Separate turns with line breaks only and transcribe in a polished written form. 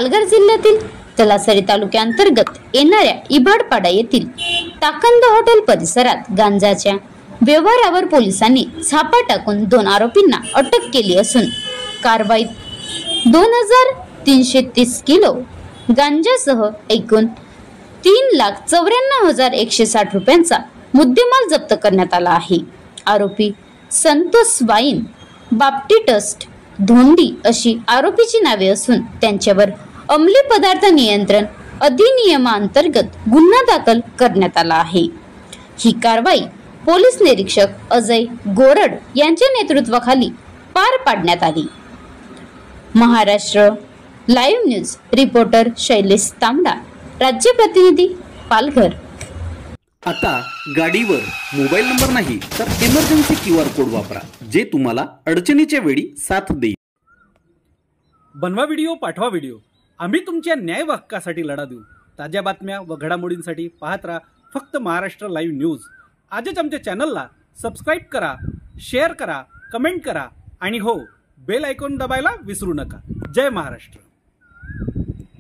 पालघर जिल्ह्यातील तलासरी तालुक्यांतर्गत येणाऱ्या इबाडपाडा येथील ताकंद हॉटेल परिसरात गांजाच्या व्यवहारावर पोलिसांनी छापा टाकून 2 आरोपींना अटक केली असून कारवाईत 2330 किलो गांजासह एकूण 3,94,160 रुपयांचा मुद्देमाल जप्त करण्यात आला आहे। आरोपी संतोष वाईन बाप्टिस्ट धोंडी अशी आरोपीची नावे असून त्यांच्यावर अंमली पदार्थ नियंत्रण अधिनियमांतर्गत गुन्हा दाखल करण्यात आला आहे। ही कारवाई पोलीस निरीक्षक अजय गोरड यांच्या नेतृत्वाखाली पार पाडण्यात आली। Maharashtra live news reporter Shailesh तांबडा, राज्य प्रतिनिधी पालघर।
आता गाडीवर मोबाईल नंबर नाही तर इमर्जन्सी QR कोड वापरा, जे तुम्हाला अडचणीच्या वेळी साथ देईल।
बनवा व्हिडिओ, पाठवा व्हिडिओ, आम्ही तुमच्या न्याय हक्कासाठी लढा देऊ। ताज्या बातम्या व घडामोडींसाठी पाहत राहा फक्त महाराष्ट्र लाईव्ह न्यूज। आजच आमच्या चॅनलला सबस्क्राईब करा, शेअर करा, कमेंट करा आणि हो, बेल आयकॉन दबायला विसरू नका। जय महाराष्ट्र।